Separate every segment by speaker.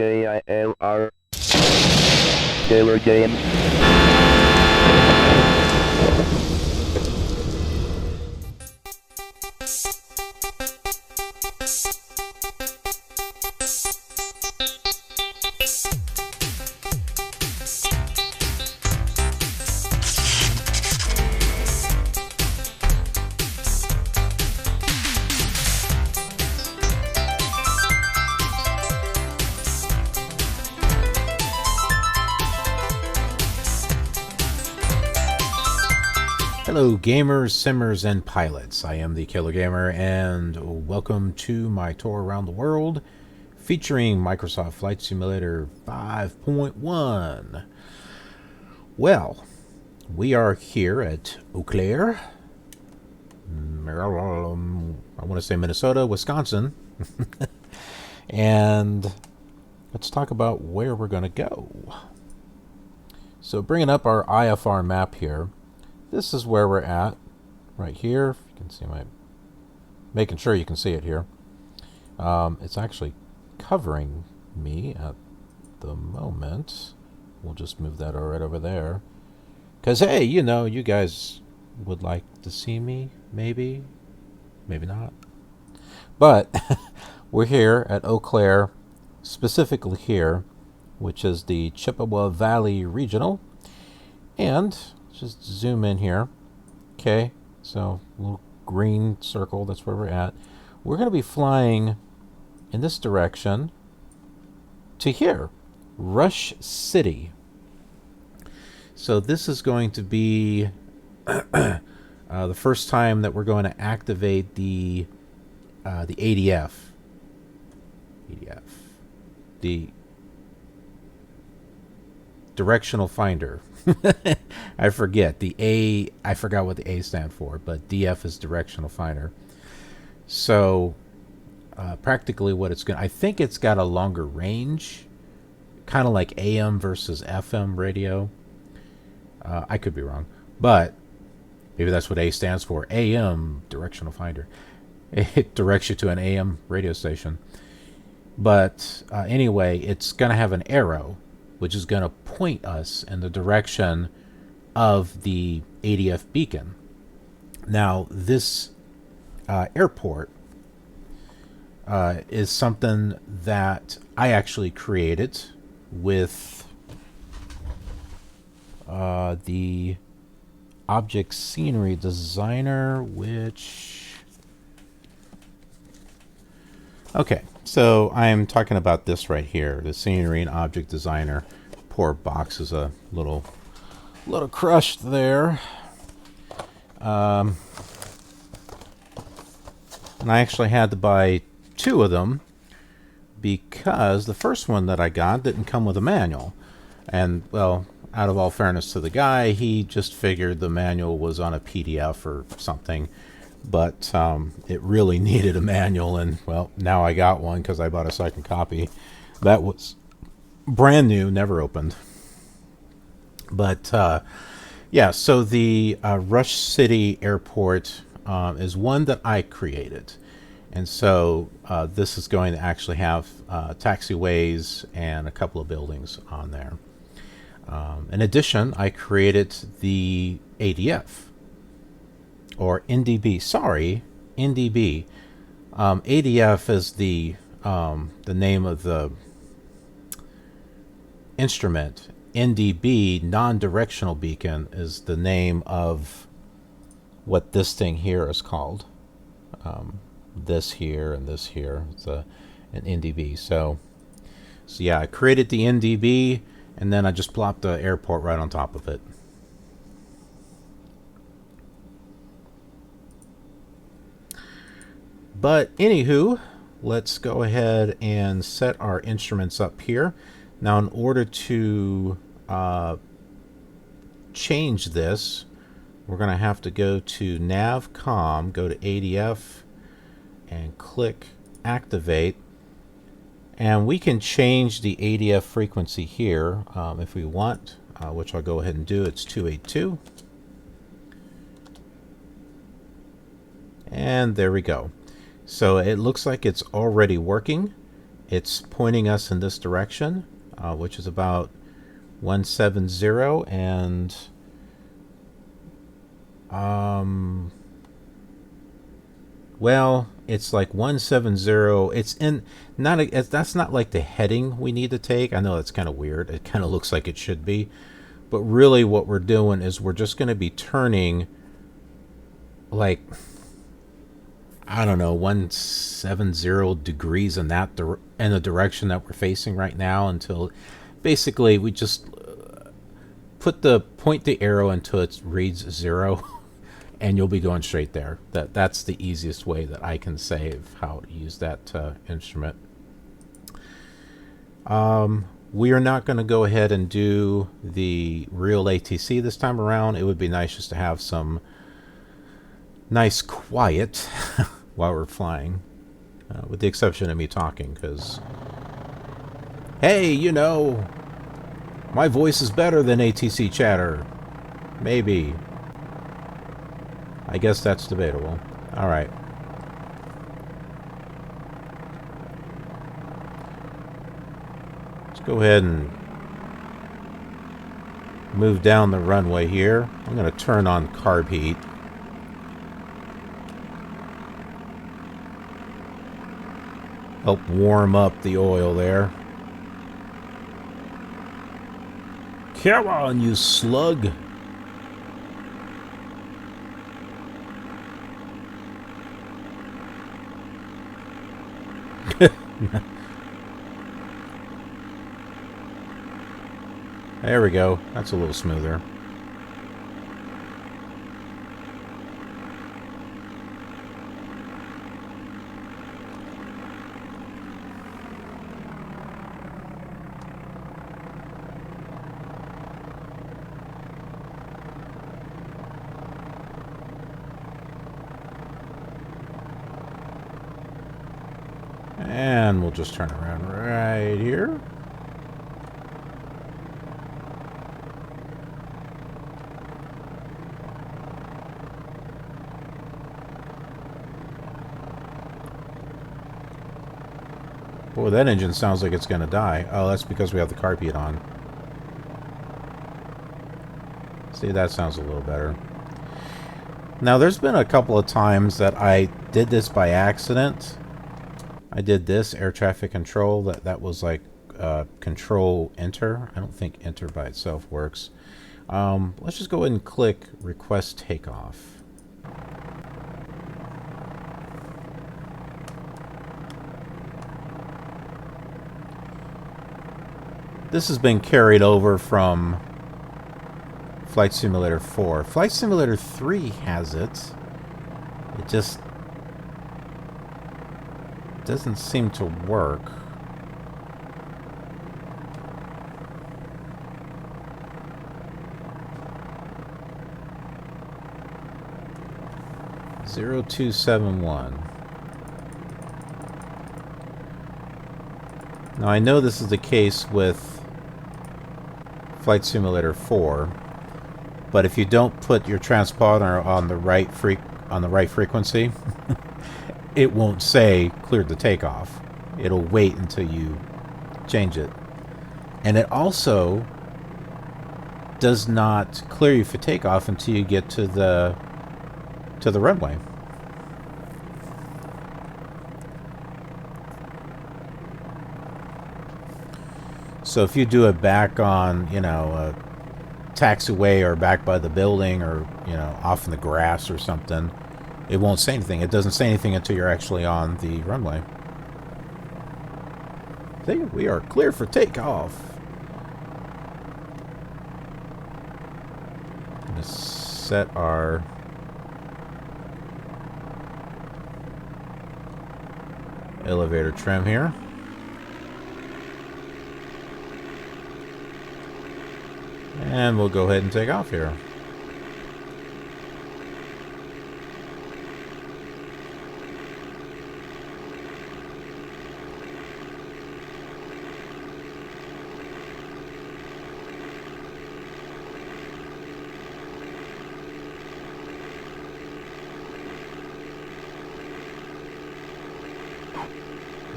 Speaker 1: KILR Killer Game.
Speaker 2: Hello gamers, simmers, and pilots. I am the Killer Gamer, and welcome to my tour around the world featuring Microsoft Flight Simulator 5.1. Well, we are here at Eau Claire, I want to say Minnesota, Wisconsin, and let's talk about where we're going to go. So bringing up our IFR map here. This is where we're at, right here. You can see making sure you can see it here. It's actually covering me at the moment. We'll just move that right over there. Because, hey, you know, you guys would like to see me, maybe, maybe not. But we're here at Eau Claire, specifically here, which is the Chippewa Valley Regional. And just zoom in here. Okay, so little green circle, that's where we're at. We're going to be flying in this direction to here, Rush City. So this is going to be the first time that we're going to activate the ADF. The directional finder. I forget the A. I forgot what the A stand for, but DF is directional finder. So practically, what it's going, I think it's got a longer range, kind of like AM versus FM radio. I could be wrong, but maybe that's what A stands for. AM directional finder. It directs you to an AM radio station. But anyway, it's going to have an arrow, which is going to point us in the direction of the ADF beacon. Now, this airport is something that I actually created with the object scenery designer, which... Okay, so I'm talking about this right here, the scenery and object designer. Poor box is a little crushed there. And I actually had to buy two of them because the first one that I got didn't come with a manual. And, well, out of all fairness to the guy, he just figured the manual was on a PDF or something. But it really needed a manual, and, well, now I got one because I bought a second copy. That was brand new, never opened. But, yeah, so the Rush City Airport is one that I created. And so this is going to actually have taxiways and a couple of buildings on there. In addition, I created the ADF. Or NDB. Sorry, NDB. ADF is the name of the instrument. NDB, non-directional beacon, is the name of what this thing here is called. This here and this here. It's an NDB. So yeah, I created the NDB, and then I just plopped the airport right on top of it. But anywho, let's go ahead and set our instruments up here. Now, in order to change this, we're going to have to go to Navcom, go to ADF, and click Activate. And we can change the ADF frequency here if we want, which I'll go ahead and do. It's 282. And there we go. So it looks like it's already working. it's pointing us in this direction, which is about 170, and well, it's like 170. It's in not a, that's not like the heading we need to take. I know that's kind of weird. It kind of looks like it should be, but really what we're doing is we're just going to be turning like, I don't know, 170 degrees in that in the direction that we're facing right now, until basically we just point the arrow until it reads 0, and you'll be going straight there. That's the easiest way that I can say of how to use that instrument. We are not going to go ahead and do the real ATC this time around. It would be nice just to have some nice quiet while we're flying, with the exception of me talking, because, hey, you know, my voice is better than ATC chatter. Maybe. I guess that's debatable. Alright. Let's go ahead and move down the runway here. I'm going to turn on carb heat. Help warm up the oil there. Come on, you slug. There we go. That's a little smoother. And we'll just turn around right here. Boy, that engine sounds like it's going to die. Oh, that's because we have the carb heat on. See, that sounds a little better. Now, there's been a couple of times that I did this by accident. I did this, air traffic control. That was like control enter. I don't think enter by itself works. Let's just go ahead and click request takeoff. This has been carried over from Flight Simulator 4. Flight Simulator 3 has it. It just doesn't seem to work. Zero 0271. Now I know this is the case with Flight Simulator 4, but if you don't put your transponder on the right frequency, it won't say cleared the takeoff. It'll wait until you change it. And it also does not clear you for takeoff until you get to the runway. So if you do it back on, you know, a taxiway or back by the building, or, you know, off in the grass or something, it won't say anything. It doesn't say anything until you're actually on the runway. See, we are clear for takeoff. I'm going to set our elevator trim here. And we'll go ahead and take off here.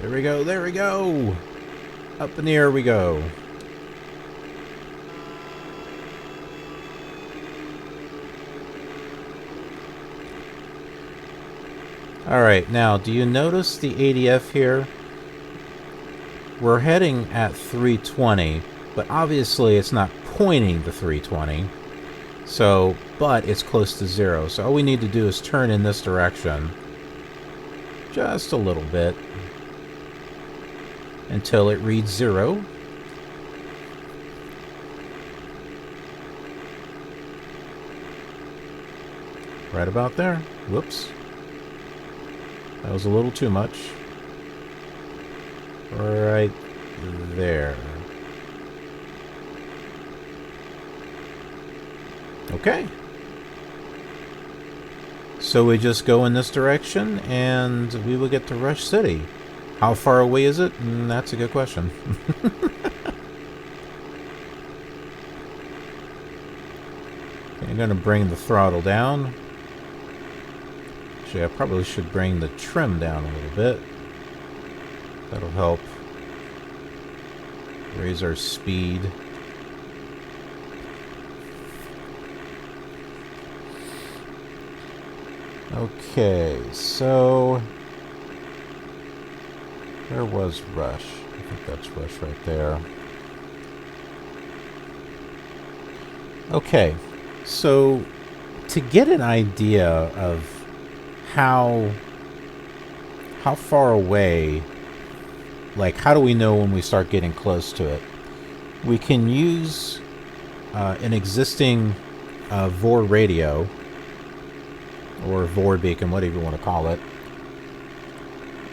Speaker 2: There we go, there we go! Up in the air we go. Alright, now, do you notice the ADF here? We're heading at 320, but obviously it's not pointing to 320. So, but it's close to 0. So all we need to do is turn in this direction. Just a little bit. Until it reads 0. Right about there. Whoops. That was a little too much. Right there. Okay. So we just go in this direction and we will get to Rush City. How far away is it? That's a good question. Okay, I'm going to bring the throttle down. Actually, I probably should bring the trim down a little bit. That'll help raise our speed. Okay, so where was Rush? I think that's Rush right there. Okay, so to get an idea of how far away, like how do we know when we start getting close to it? We can use an existing VOR radio, or VOR beacon, whatever you want to call it,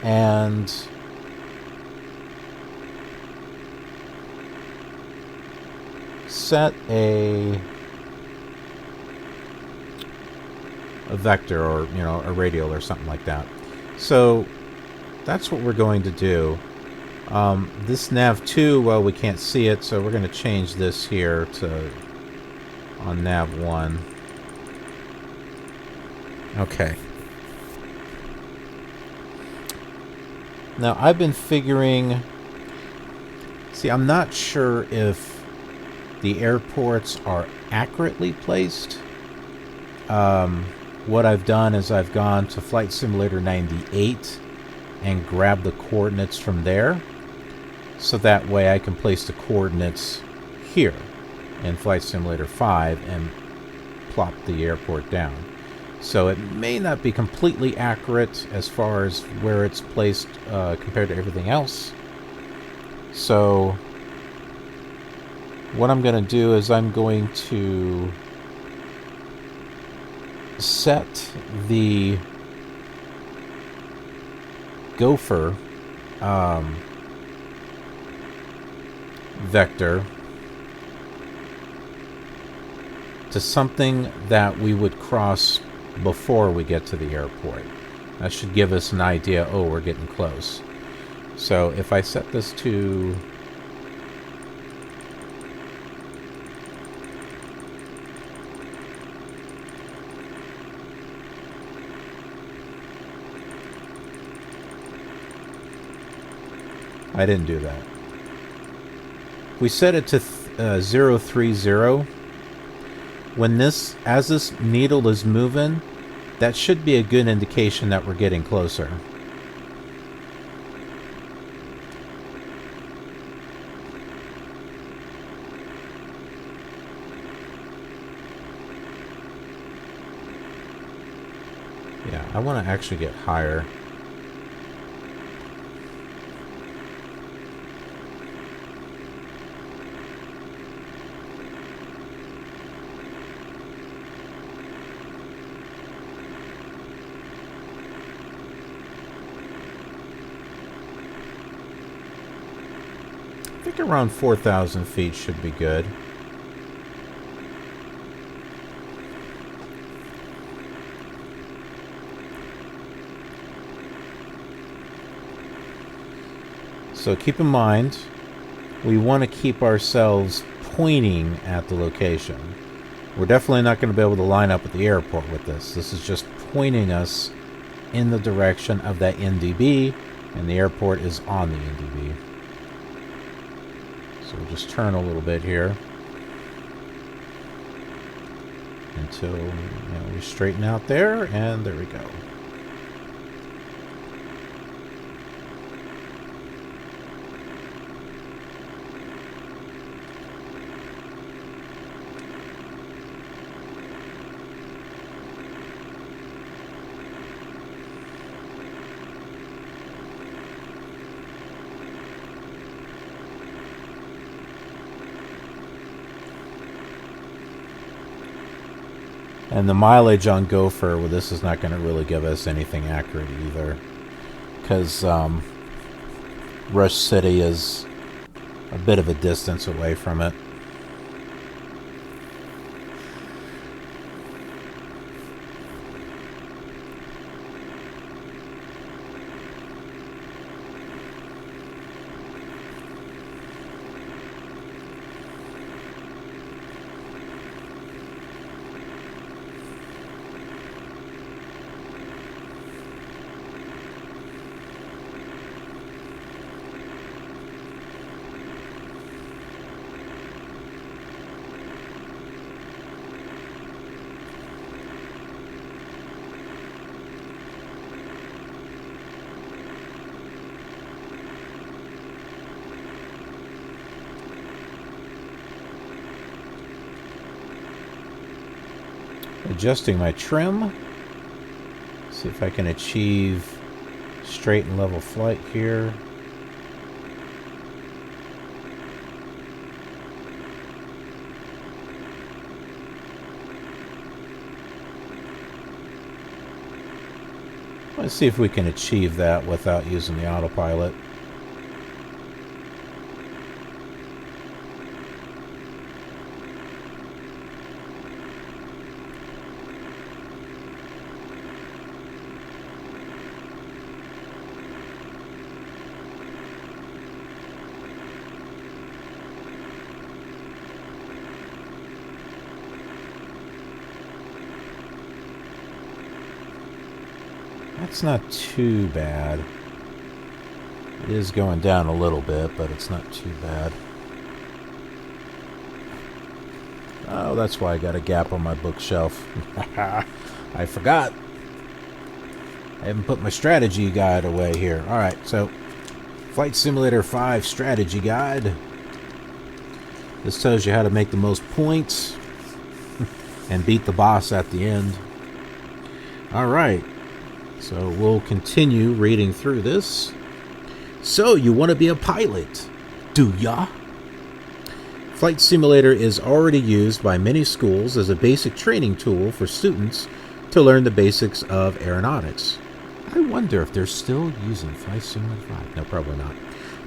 Speaker 2: and set a vector, or a radial or something like that. So that's what we're going to do. This nav2, well, we can't see it, so we're going to change this here to on nav1. Okay. Now, I've been figuring... See, I'm not sure if the airports are accurately placed. What I've done is I've gone to Flight Simulator 98 and grabbed the coordinates from there. So that way I can place the coordinates here in Flight Simulator 5 and plop the airport down. So it may not be completely accurate as far as where it's placed compared to everything else. So what I'm going to do is I'm going to set the Gopher vector to something that we would cross before we get to the airport. That should give us an idea, oh, we're getting close. So if I set this to... I didn't do that. We set it to 030. When as this needle is moving, that should be a good indication that we're getting closer. Yeah, I want to actually get higher. I think around 4,000 feet should be good. So keep in mind, we want to keep ourselves pointing at the location. We're definitely not going to be able to line up at the airport with this. This is just pointing us in the direction of that NDB And the airport is on the NDB. So we'll just turn a little bit here until we straighten out there, and there we go. And the mileage on Gopher, well, this is not going to really give us anything accurate either, because Rush City is a bit of a distance away from it. Adjusting my trim. See if I can achieve straight and level flight here. Let's see if we can achieve that without using the autopilot. That's not too bad. It is going down a little bit, but it's not too bad. Oh, that's why I got a gap on my bookshelf. I forgot. I haven't put my strategy guide away here. Alright, so Flight Simulator 5 strategy guide. This tells you how to make the most points and beat the boss at the end. Alright. So we'll continue reading through this. So you want to be a pilot, do ya? Flight Simulator is already used by many schools as a basic training tool for students to learn the basics of aeronautics. I wonder if they're still using Flight Simulator 5. No, probably not.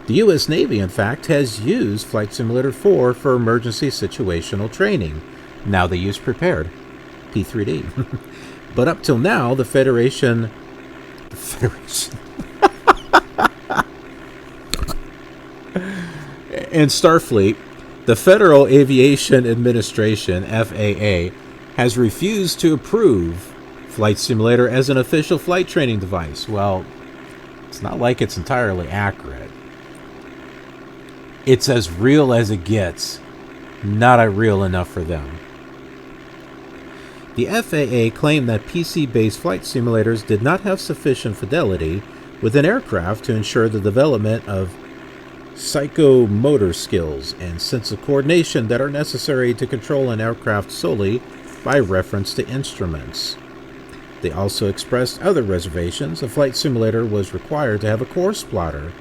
Speaker 2: The U.S. Navy, in fact, has used Flight Simulator 4 for emergency situational training. Now they use Prepared, P3D. But up till now, the Federation and Starfleet, the Federal Aviation Administration, FAA, has refused to approve Flight Simulator as an official flight training device. Well, it's not like it's entirely accurate. It's as real as it gets, not real enough for them. The FAA claimed that PC-based flight simulators did not have sufficient fidelity with an aircraft to ensure the development of psychomotor skills and sense of coordination that are necessary to control an aircraft solely by reference to instruments. They also expressed other reservations. A flight simulator was required to have a course plotter,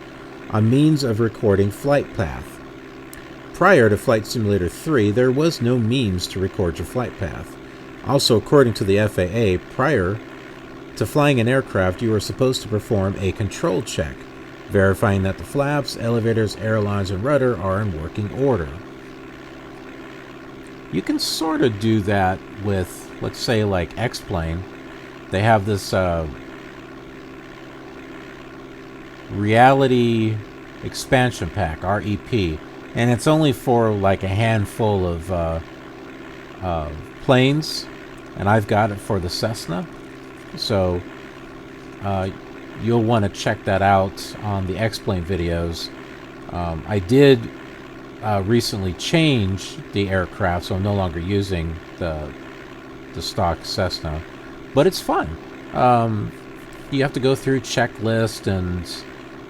Speaker 2: a means of recording flight path. Prior to Flight Simulator 3, there was no means to record your flight path. Also, according to the FAA, prior to flying an aircraft, you are supposed to perform a control check, verifying that the flaps, elevators, airlines, and rudder are in working order. You can sort of do that with, let's say, like X-Plane. They have this Reality Expansion Pack, REP, and it's only for like a handful of planes, and I've got it for the Cessna. So you'll want to check that out on the X-Plane videos. I did recently change the aircraft, so I'm no longer using the stock Cessna, but it's fun. You have to go through checklist and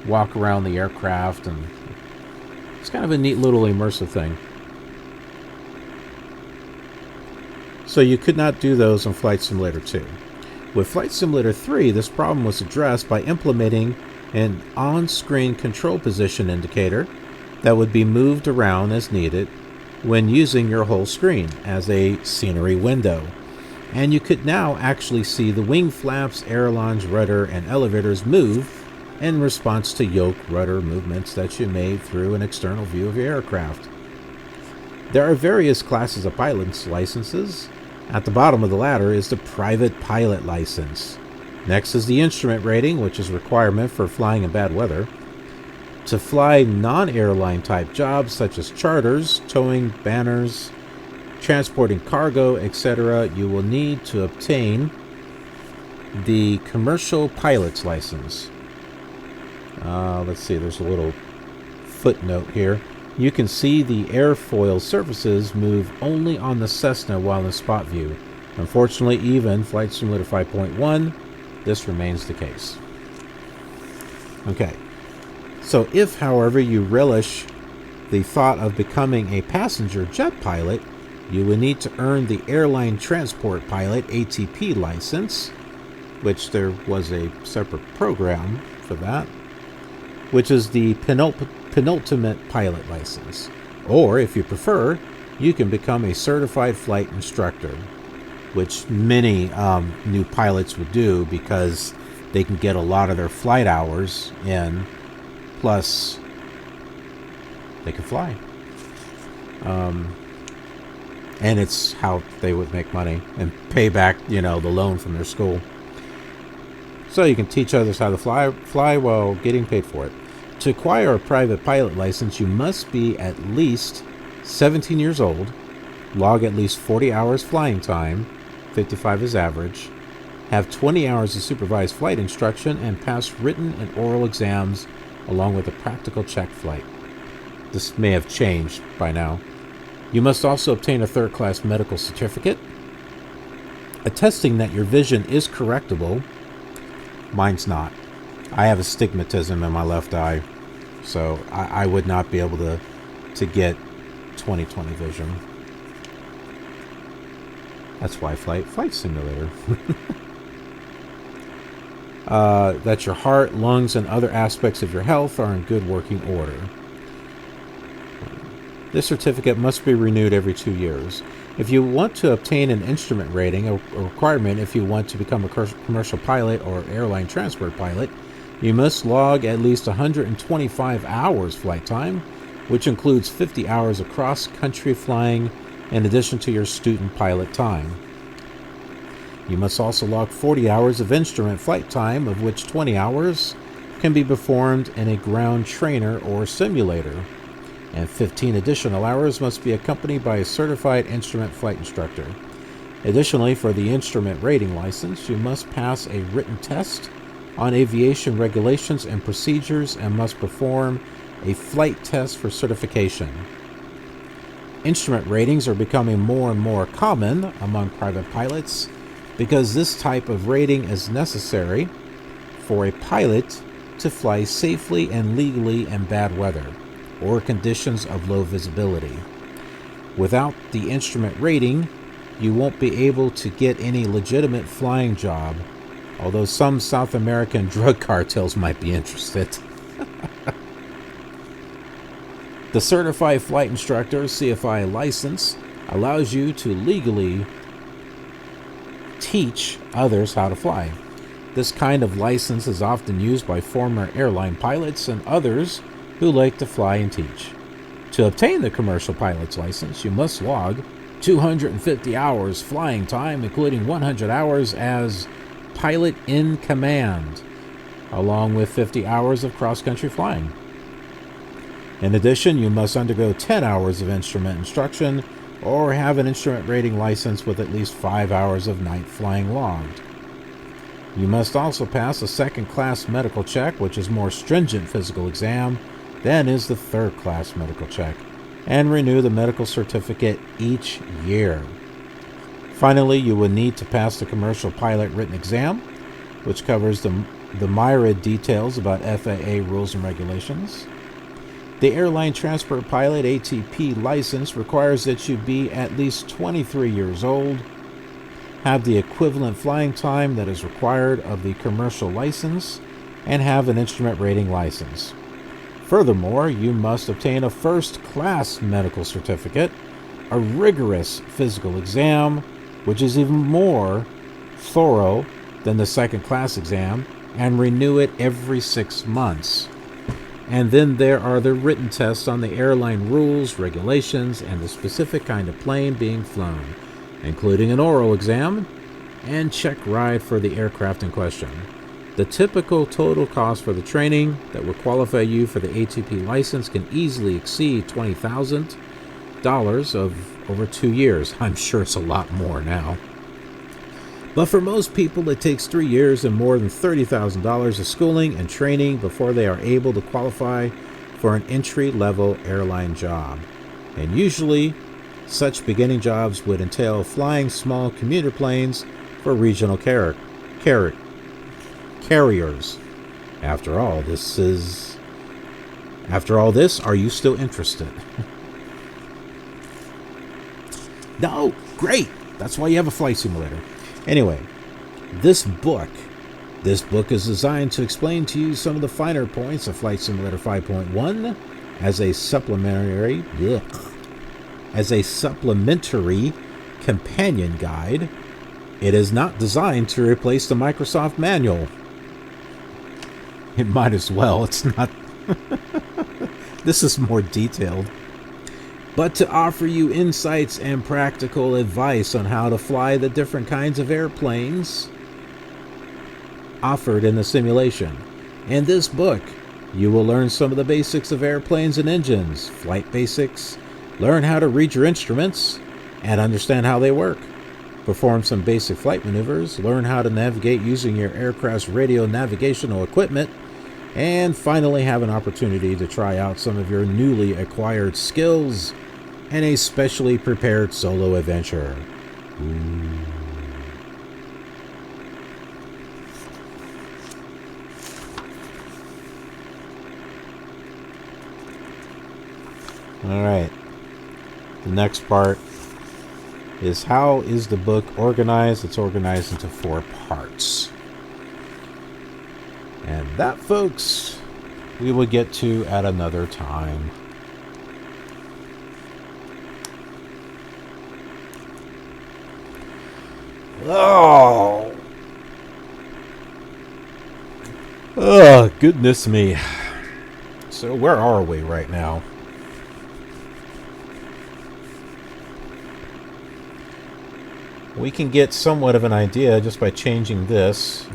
Speaker 2: walk around the aircraft, and it's kind of a neat little immersive thing. So you could not do those on Flight Simulator 2. With Flight Simulator 3, this problem was addressed by implementing an on-screen control position indicator that would be moved around as needed when using your whole screen as a scenery window. And you could now actually see the wing flaps, ailerons, rudder, and elevators move in response to yoke rudder movements that you made through an external view of your aircraft. There are various classes of pilot's licenses. At the bottom of the ladder is the private pilot license. Next is the instrument rating, which is a requirement for flying in bad weather. To fly non-airline type jobs such as charters, towing banners, transporting cargo, etc., you will need to obtain the commercial pilot's license. Let's see, there's a little footnote here. You can see the airfoil surfaces move only on the Cessna while in spot view. Unfortunately, even Flight Simulator 5.1, this remains the case. Okay, so if, however, you relish the thought of becoming a passenger jet pilot, you will need to earn the Airline Transport Pilot ATP license, which there was a separate program for that, which is the penultimate pilot license. Or, if you prefer, you can become a certified flight instructor, which many new pilots would do because they can get a lot of their flight hours in, plus they can fly. And it's how they would make money and pay back, the loan from their school. So you can teach others how to fly while getting paid for it. To acquire a private pilot license, you must be at least 17 years old, log at least 40 hours flying time, 55 is average, have 20 hours of supervised flight instruction, and pass written and oral exams along with a practical check flight. This may have changed by now. You must also obtain a third-class medical certificate attesting that your vision is correctable. Mine's not. I have astigmatism in my left eye, so I would not be able to get 20/20 vision. That's why Flight Simulator. That your heart, lungs, and other aspects of your health are in good working order. This certificate must be renewed every 2 years. If you want to obtain an instrument rating, a requirement if you want to become a commercial pilot or airline transport pilot, you must log at least 125 hours flight time, which includes 50 hours of cross-country flying in addition to your student pilot time. You must also log 40 hours of instrument flight time, of which 20 hours can be performed in a ground trainer or simulator, and 15 additional hours must be accompanied by a certified instrument flight instructor. Additionally, for the instrument rating license, you must pass a written test on aviation regulations and procedures and must perform a flight test for certification. Instrument ratings are becoming more and more common among private pilots because this type of rating is necessary for a pilot to fly safely and legally in bad weather or conditions of low visibility. Without the instrument rating, you won't be able to get any legitimate flying job, although some South American drug cartels might be interested. The Certified Flight Instructor CFI license allows you to legally teach others how to fly. This kind of license is often used by former airline pilots and others who like to fly and teach. To obtain the commercial pilot's license, you must log 250 hours flying time, including 100 hours as pilot in command, along with 50 hours of cross-country flying. In addition, you must undergo 10 hours of instrument instruction or have an instrument rating license with at least 5 hours of night flying logged. You must also pass a second-class medical check, which is more stringent physical exam than is the third-class medical check, and renew the medical certificate each year. Finally, you will need to pass the commercial pilot written exam, which covers the myriad details about FAA rules and regulations. The Airline Transport Pilot ATP license requires that you be at least 23 years old, have the equivalent flying time that is required of the commercial license, and have an instrument rating license. Furthermore, you must obtain a first-class medical certificate, a rigorous physical exam, which is even more thorough than the second-class exam, and renew it every 6 months. And then there are the written tests on the airline rules, regulations, and the specific kind of plane being flown, including an oral exam and check ride for the aircraft in question. The typical total cost for the training that will qualify you for the ATP license can easily exceed $20,000 over 2 years. I'm sure it's a lot more now. But for most people, it takes 3 years and more than $30,000 of schooling and training before they are able to qualify for an entry-level airline job. And usually, such beginning jobs would entail flying small commuter planes for regional carriers. After all this, are you still interested? No, great. That's why you have a flight simulator. Anyway, this book is designed to explain to you some of the finer points of Flight Simulator 5.1 as a supplementary companion guide. It is not designed to replace the Microsoft manual. It might as well. It's not. This is more detailed. But to offer you insights and practical advice on how to fly the different kinds of airplanes offered in the simulation. In this book, you will learn some of the basics of airplanes and engines, flight basics, learn how to read your instruments and understand how they work, perform some basic flight maneuvers, learn how to navigate using your aircraft's radio navigational equipment, and finally have an opportunity to try out some of your newly acquired skills in a specially prepared solo adventure. Ooh. All right. The next part is how is the book organized? It's organized into 4 parts. And that, folks, we will get to at another time. Oh, goodness me. So where are we right now? We can get somewhat of an idea just by changing this.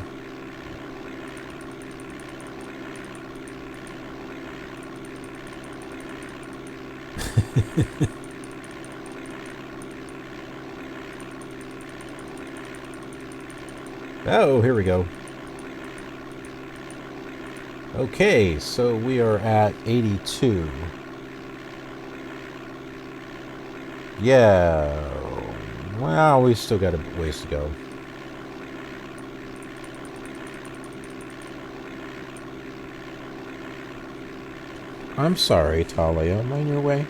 Speaker 2: Oh, here we go. Okay, so we are at 82. Yeah. Well, we still got a ways to go. I'm sorry, Talia. Am I in your way?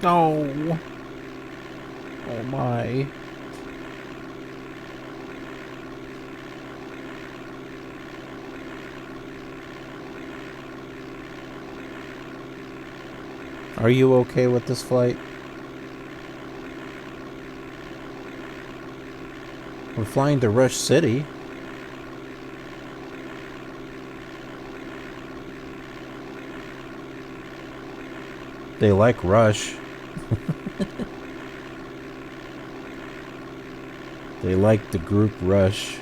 Speaker 2: No. Oh my. Are you okay with this flight? We're flying to Rush City. They like Rush. They like the group Rush.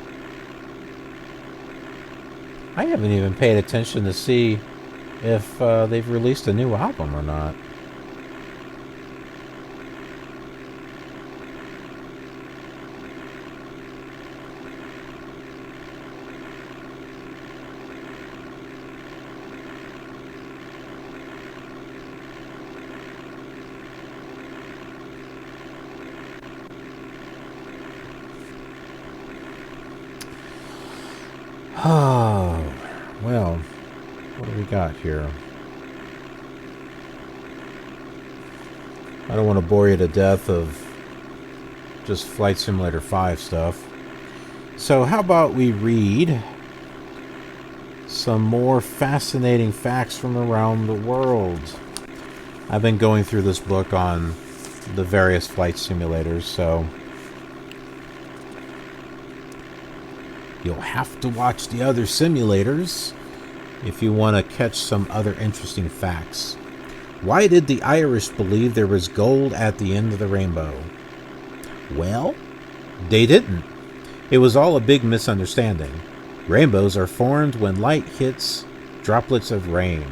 Speaker 2: I haven't even paid attention to see if they've released a new album or not. Oh, well, what do we got here? I don't want to bore you to death of just Flight Simulator 5 stuff. So how about we read some more fascinating facts from around the world? I've been going through this book on the various flight simulators, so you'll have to watch the other simulators if you want to catch some other interesting facts. Why did the Irish believe there was gold at the end of the rainbow? Well, they didn't. It was all a big misunderstanding. Rainbows are formed when light hits droplets of rain.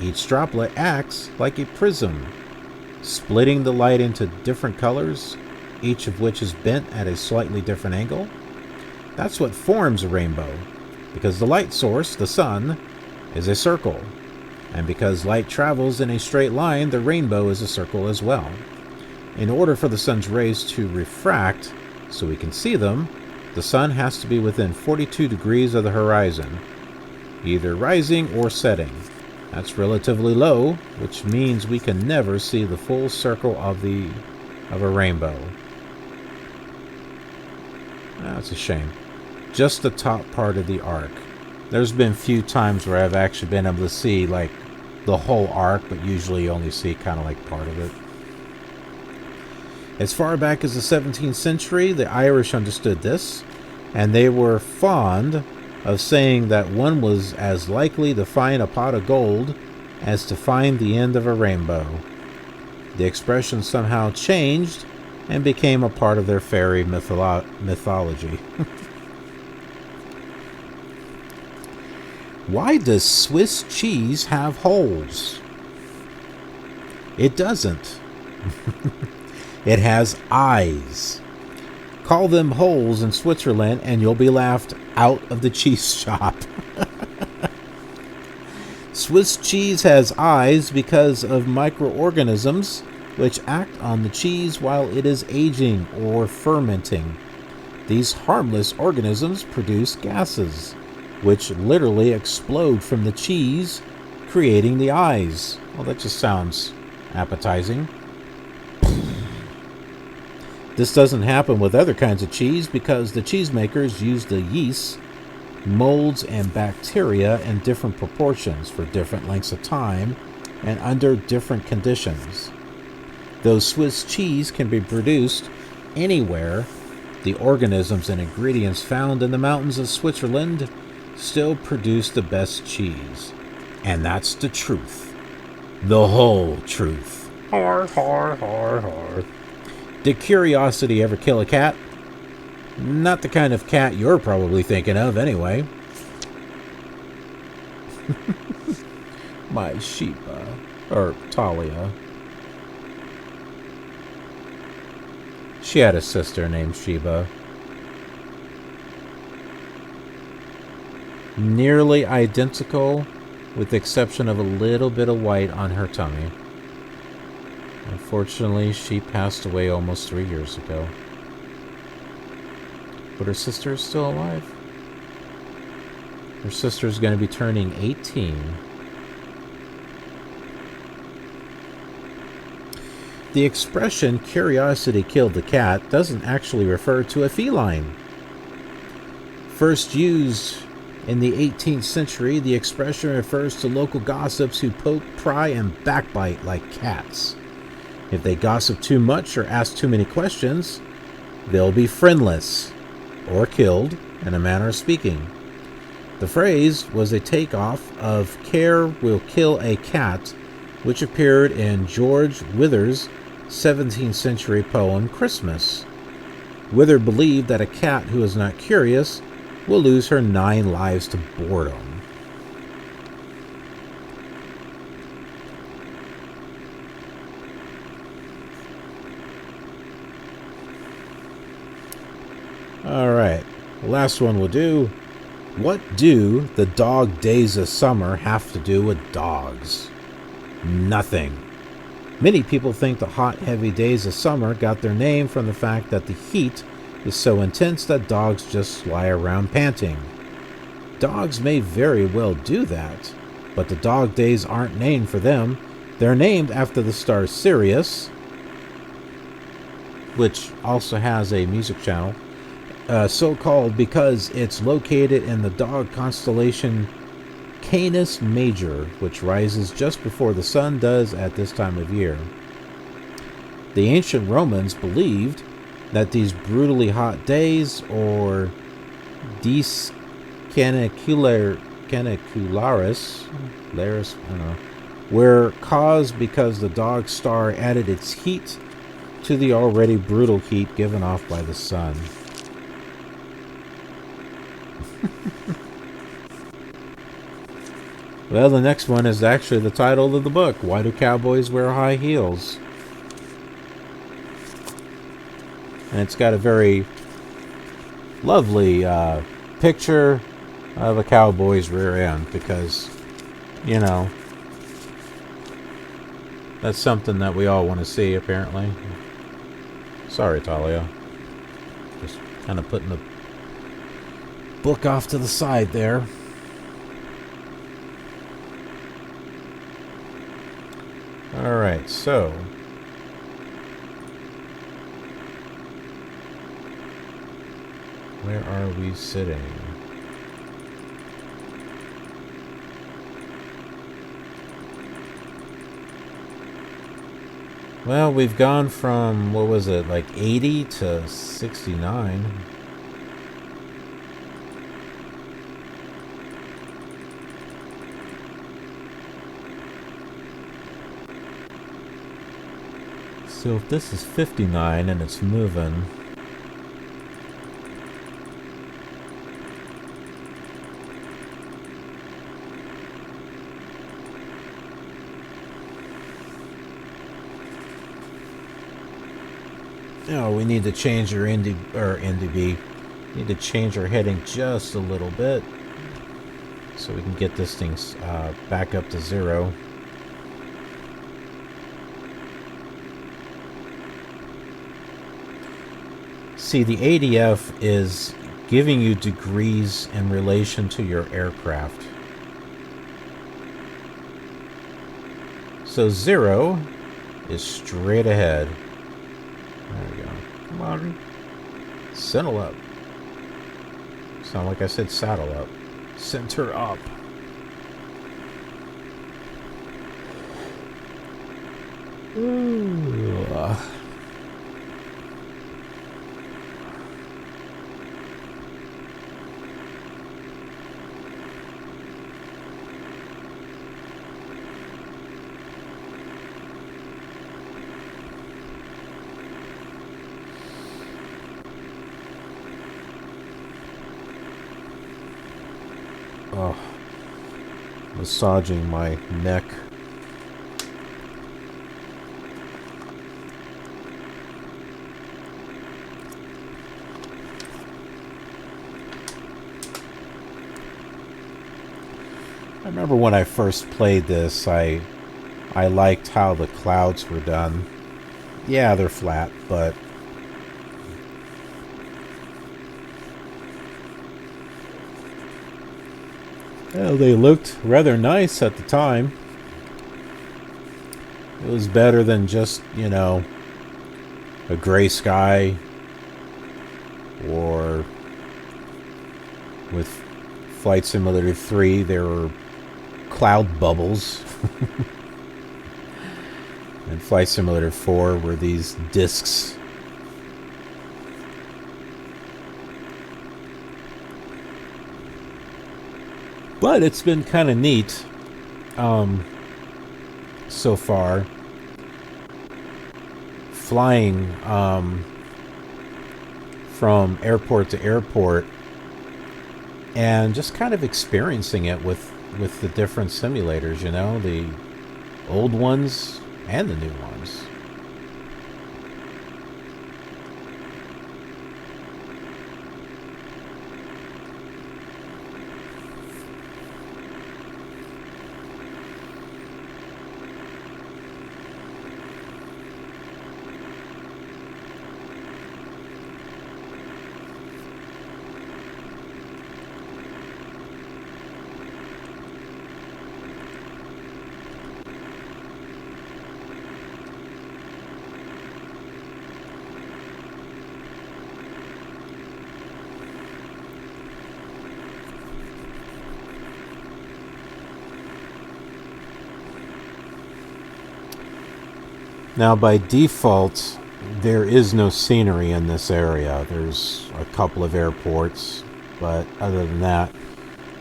Speaker 2: Each droplet acts like a prism, splitting the light into different colors, each of which is bent at a slightly different angle. That's what forms a rainbow, because the light source, the sun, is a circle. And because light travels in a straight line, the rainbow is a circle as well. In order for the sun's rays to refract, so we can see them, the sun has to be within 42 degrees of the horizon, either rising or setting. That's relatively low, which means we can never see the full circle of a rainbow. That's a shame. Just the top part of the arc. There's been few times where I've actually been able to see like the whole arc, but usually you only see kind of like part of it. As far back as the 17th century, the Irish understood this, and they were fond of saying that one was as likely to find a pot of gold as to find the end of a rainbow. The expression somehow changed and became a part of their fairy mythology. Why does Swiss cheese have holes? It doesn't. It has eyes. Call them holes in Switzerland and you'll be laughed out of the cheese shop. Swiss cheese has eyes because of microorganisms which act on the cheese while it is aging or fermenting. These harmless organisms produce gases, which literally explode from the cheese, creating the eyes. Well, that just sounds appetizing. This doesn't happen with other kinds of cheese because the cheesemakers use the yeast, molds, and bacteria in different proportions for different lengths of time and under different conditions. Though Swiss cheese can be produced anywhere, the organisms and ingredients found in the mountains of Switzerland still produce the best cheese. And that's the truth. The whole truth. Har, har, har, har. Did curiosity ever kill a cat? Not the kind of cat you're probably thinking of, anyway. My Sheba. Or Talia. She had a sister named Sheba. Nearly identical, with the exception of a little bit of white on her tummy. Unfortunately, she passed away almost 3 years ago. But her sister is still alive. Her sister is going to be turning 18. The expression, curiosity killed the cat, doesn't actually refer to a feline. First used in the 18th century, the expression refers to local gossips who poke, pry, and backbite like cats. If they gossip too much or ask too many questions, they'll be friendless or killed, in a manner of speaking. The phrase was a takeoff of "Care will kill a cat," which appeared in George Wither's 17th century poem Christmas. Wither believed that a cat who is not curious will lose her 9 lives to boredom. Alright, the last one we'll do. What do the dog days of summer have to do with dogs? Nothing. Many people think the hot, heavy days of summer got their name from the fact that the heat is so intense that dogs just lie around panting. Dogs may very well do that, but the dog days aren't named for them. They're named after the star Sirius, which also has a music channel, so called because it's located in the dog constellation Canis Major, which rises just before the sun does at this time of year. The ancient Romans believed that these brutally hot days, or dies canicularis, were caused because the dog star added its heat to the already brutal heat given off by the sun. Well, the next one is actually the title of the book. Why do cowboys wear high heels? And it's got a very lovely picture of a cowboy's rear end because, you know, that's something that we all want to see, apparently. Sorry, Talia. Just kind of putting the book off to the side there. Alright, so where are we sitting? Well, we've gone from, what was it, like 80 to 69. So if this is 59 and it's moving, we need to change our NDB. Need to change our heading just a little bit so we can get this thing back up to 0. See, the ADF is giving you degrees in relation to your aircraft. So 0 is straight ahead. There we go. Come on. Saddle up. Sound like I said saddle up. Center up. Ooh. Oh, massaging my neck. I remember when I first played this, I liked how the clouds were done. Yeah, they're flat, but well, they looked rather nice at the time. It was better than just, you know, a gray sky, or with Flight Simulator 3, there were cloud bubbles. And Flight Simulator 4 were these discs. But it's been kind of neat so far, flying from airport to airport and just kind of experiencing it with the different simulators, you know, the old ones and the new ones. Now, by default, there is no scenery in this area. There's a couple of airports, but other than that,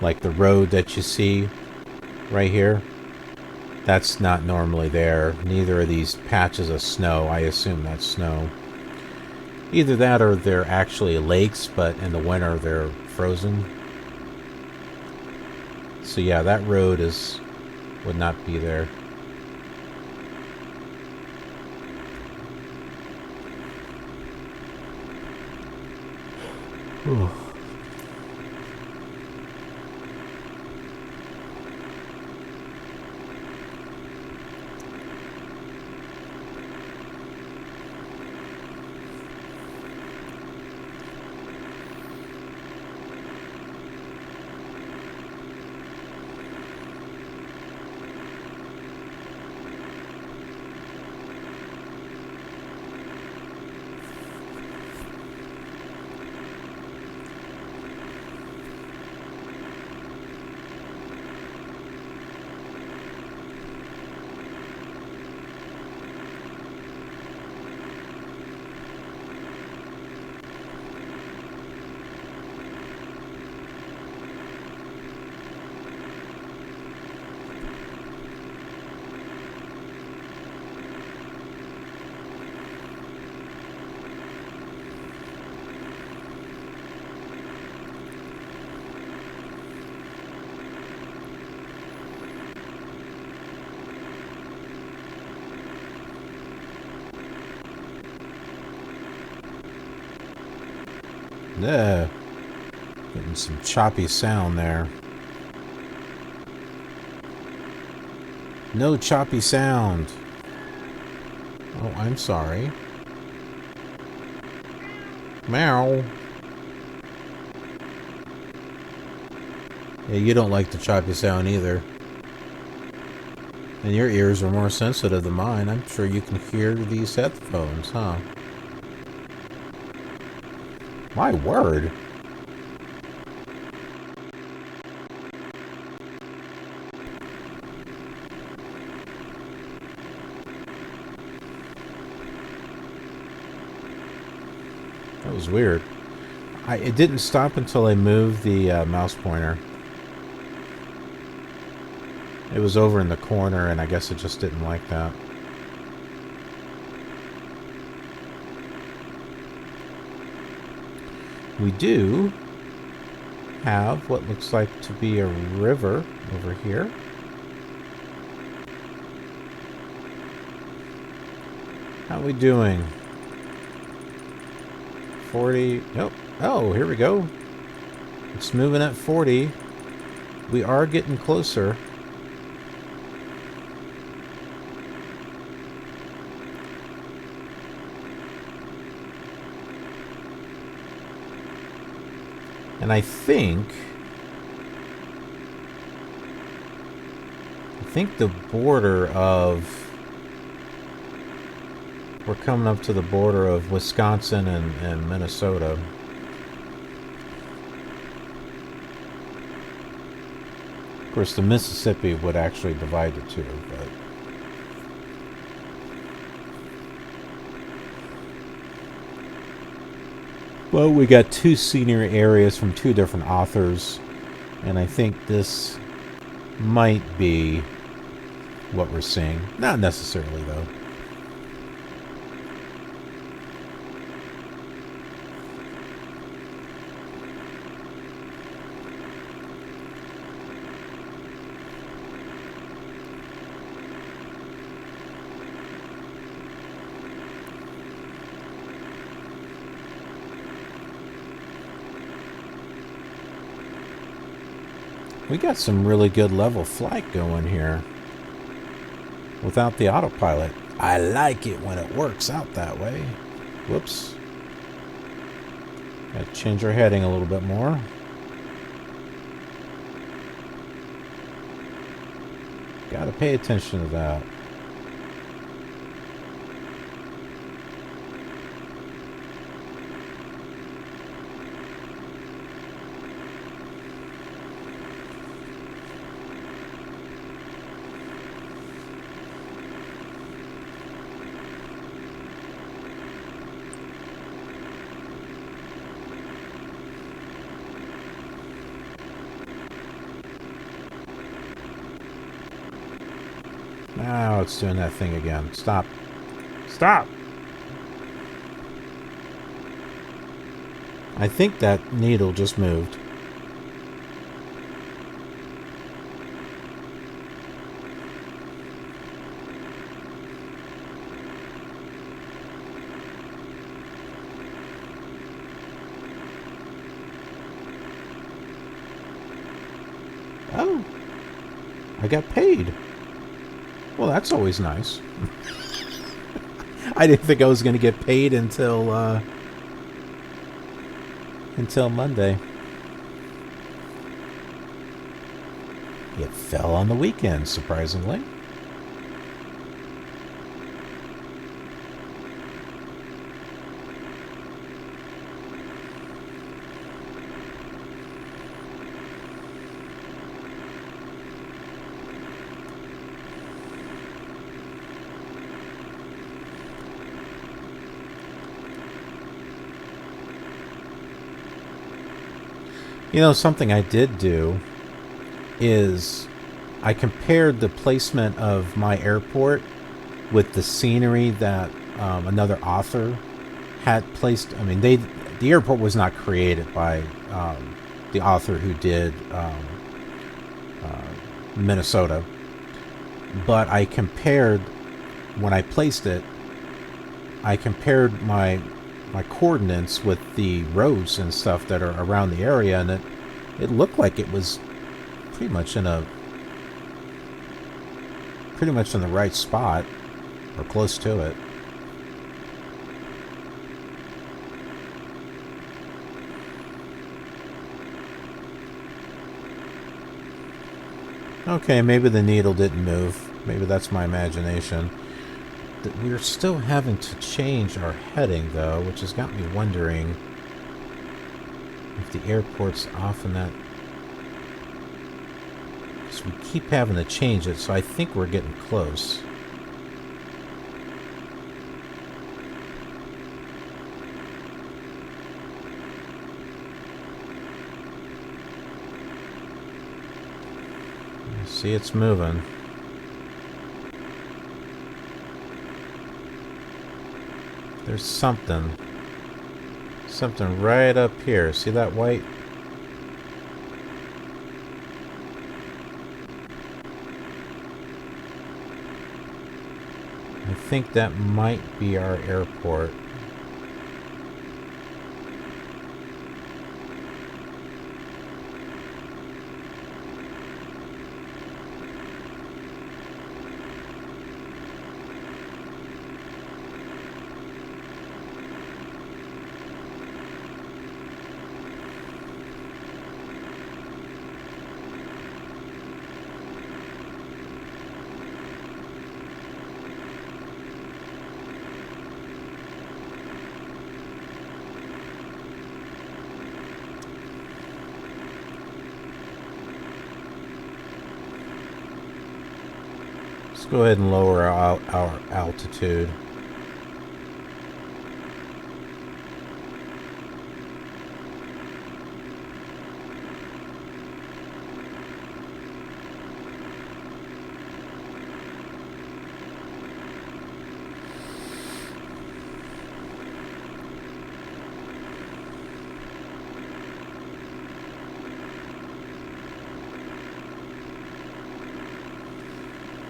Speaker 2: like the road that you see right here, that's not normally there. Neither are these patches of snow. I assume that's snow. Either that or they're actually lakes, but in the winter they're frozen. So yeah, that road would not be there. Ooh. Yeah, getting some choppy sound there. No choppy sound. Oh, I'm sorry. Meow. Yeah, you don't like the choppy sound either. And your ears are more sensitive than mine. I'm sure you can hear these headphones, huh? My word. That was weird. It didn't stop until I moved the mouse pointer. It was over in the corner, and I guess it just didn't like that. We do have what looks like to be a river over here. How are we doing? 40. Nope. Oh, here we go. It's moving at 40. We are getting closer. And I think the border of... We're coming up to the border of Wisconsin and Minnesota. Of course, the Mississippi would actually divide the two, but... Well, we got two scenery areas from two different authors, and I think this might be what we're seeing. Not necessarily, though. We got some really good level flight going here without the autopilot. I like it when it works out that way. Whoops. Gotta change our heading a little bit more. Gotta pay attention to that. it's doing that thing again. Stop. Stop! I think that needle just moved. Oh, I got paid. Well, that's always nice. I didn't think I was going to get paid until Monday. It fell on the weekend, surprisingly. You know, something I did do is I compared the placement of my airport with the scenery that another author had placed. I mean, the airport was not created by the author who did Minnesota, but I compared, when I placed it, I compared my coordinates with the roads and stuff that are around the area, and it looked like it was pretty much in the right spot, or close to it. Okay, maybe the needle didn't move. Maybe that's my imagination. We're still having to change our heading, though, which has got me wondering if the airport's off in that. Because we keep having to change it, so I think we're getting close. See, it's moving. There's something right up here. See that white? I think that might be our airport. Let's go ahead and lower our altitude.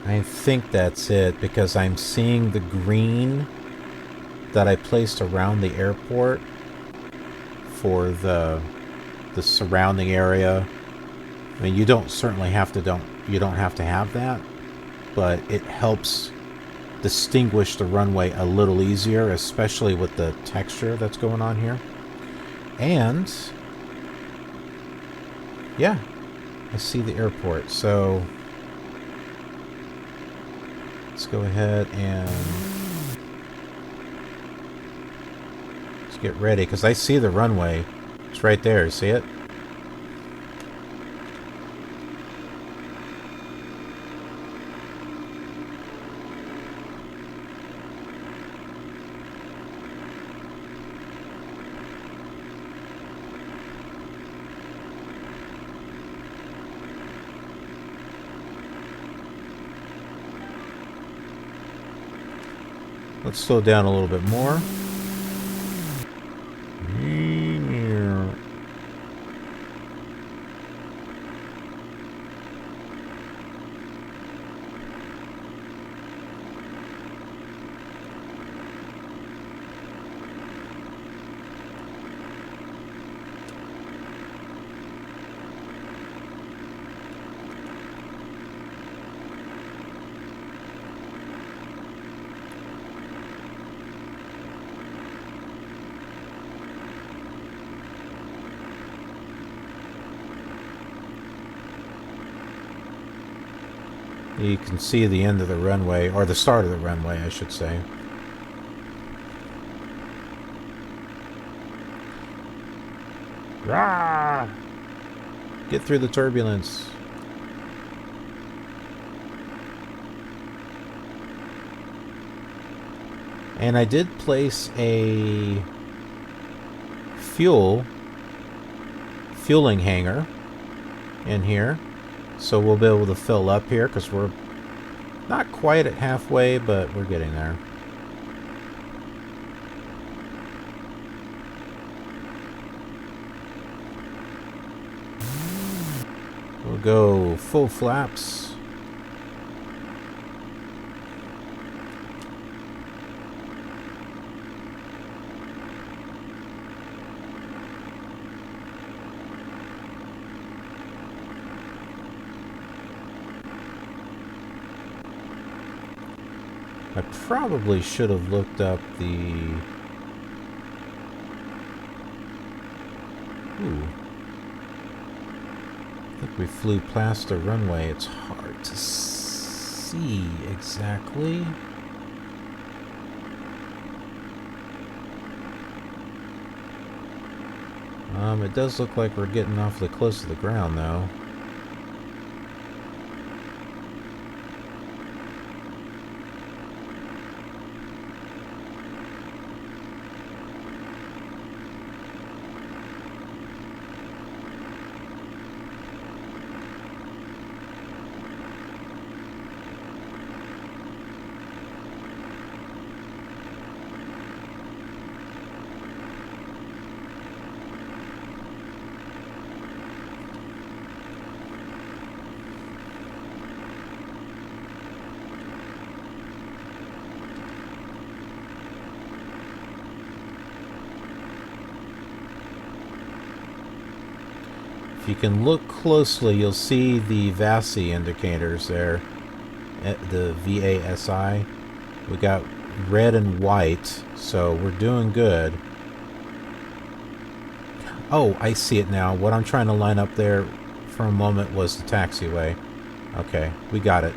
Speaker 2: I think that's it, because I'm seeing the green that I placed around the airport for the surrounding area. I mean, you don't have to have that, but it helps distinguish the runway a little easier, especially with the texture that's going on here. And yeah, I see the airport, so let's go ahead and let's get ready, because I see the runway. It's right there. See it? Let's slow down a little bit more. You can see the end of the runway, or the start of the runway, I should say. Rah! Get through the turbulence. And I did place a fueling hanger in here. So we'll be able to fill up here because we're not quite at halfway, but we're getting there. We'll go full flaps. I probably should have looked up the... Ooh. I think we flew past the runway. It's hard to see exactly. It does look like we're getting awfully close to the ground, though. If you can look closely, you'll see the VASI indicators there, the VASI. We got red and white, so we're doing good. Oh, I see it now. What I'm trying to line up there for a moment was the taxiway. Okay, we got it.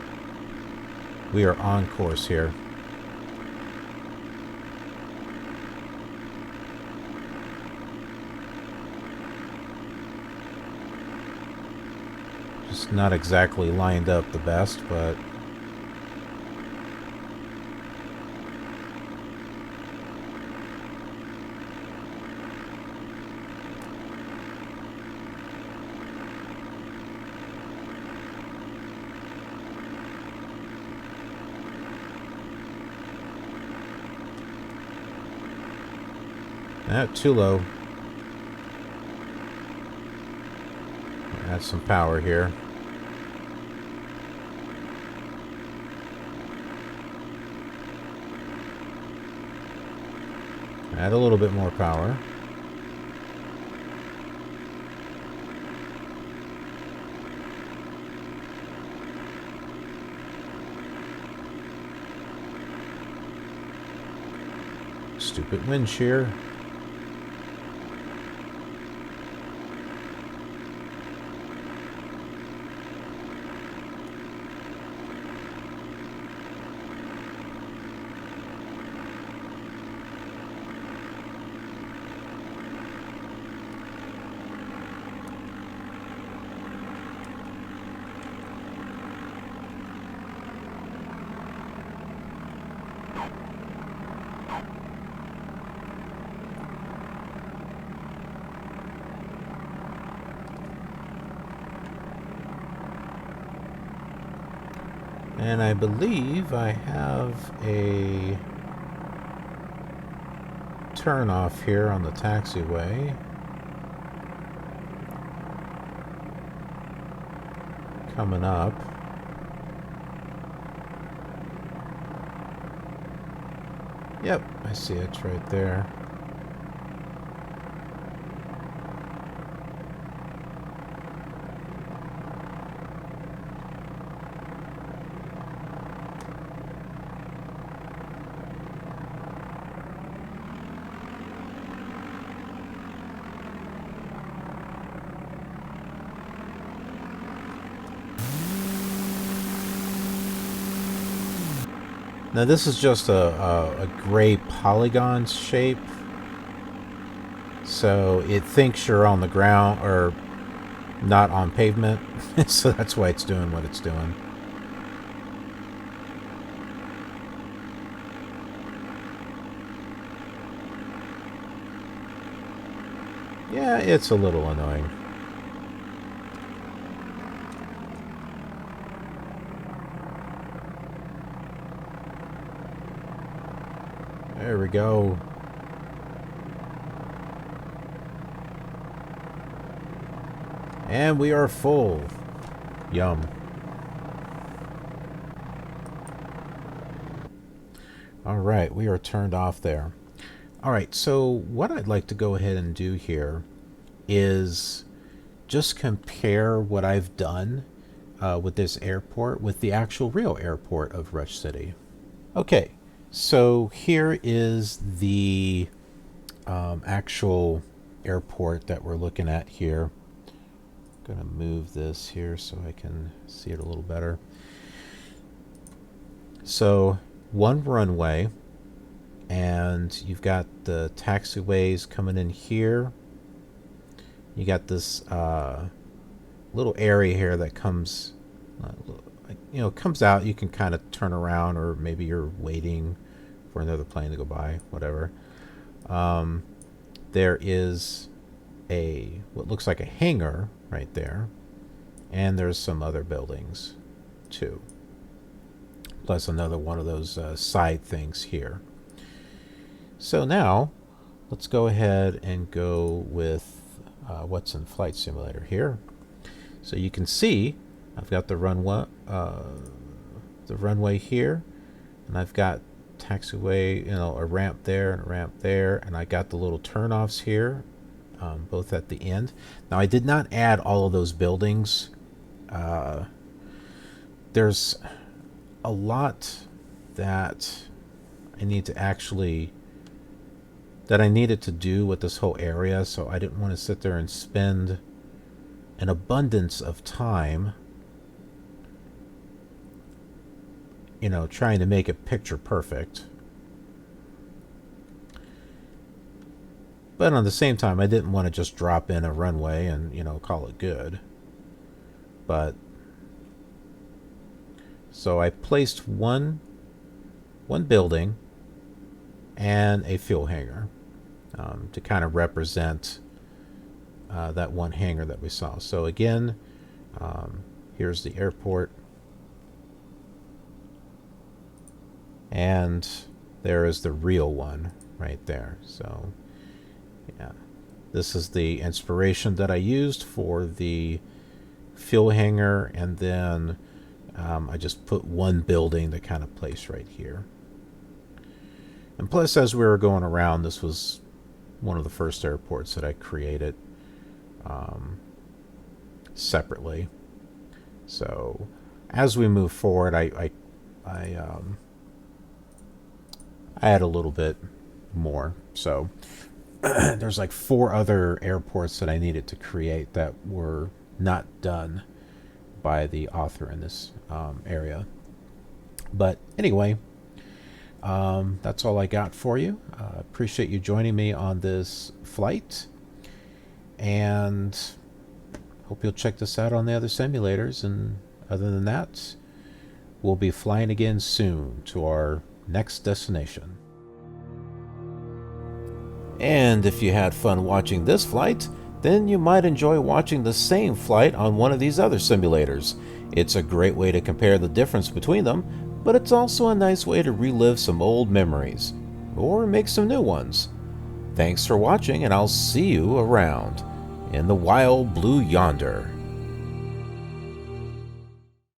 Speaker 2: We are on course here. Just not exactly lined up the best, but... too low. Add some power here. Add a little bit more power. Stupid wind shear. And I believe I have a turn off here on the taxiway. Coming up. Yep, I see it right there. Now this is just a gray polygon shape, so it thinks you're on the ground or not on pavement, so that's why it's doing what it's doing. Yeah, it's a little annoying. There we go. And we are full. Yum. Alright, we are turned off there. Alright, so what I'd like to go ahead and do here is just compare what I've done with this airport with the actual real airport of Rush City. Okay. So here is the actual airport that we're looking at here. I'm going to move this here so I can see it a little better. So one runway, and you've got the taxiways coming in here. You got this little area here that comes comes out. You can kind of turn around, or maybe you're waiting for another plane to go by, whatever. There is what looks like a hangar right there, and there's some other buildings too, plus another one of those side things here. So now let's go ahead and go with what's in Flight Simulator here. So you can see I've got the runway here, and I've got taxiway, a ramp there and a ramp there, and I got the little turnoffs here, both at the end. Now I did not add all of those buildings. There's a lot that I needed to do with this whole area, so I didn't want to sit there and spend an abundance of time trying to make it picture perfect. But on the same time, I didn't want to just drop in a runway and, call it good. But so I placed one building and a fuel hangar to kind of represent that one hangar that we saw. So again, here's the airport. And there is the real one right there. So, yeah. This is the inspiration that I used for the fuel hangar. And then I just put one building to kind of place right here. And plus, as we were going around, this was one of the first airports that I created separately. So, as we move forward, I add a little bit more. So there's like 4 other airports that I needed to create that were not done by the author in this area. But anyway, that's all I got for you. Appreciate you joining me on this flight, and hope you'll check this out on the other simulators. And other than that, we'll be flying again soon to our next destination. And if you had fun watching this flight, then you might enjoy watching the same flight on one of these other simulators. It's a great way to compare the difference between them, but it's also a nice way to relive some old memories, or make some new ones. Thanks for watching, and I'll see you around in the wild blue yonder.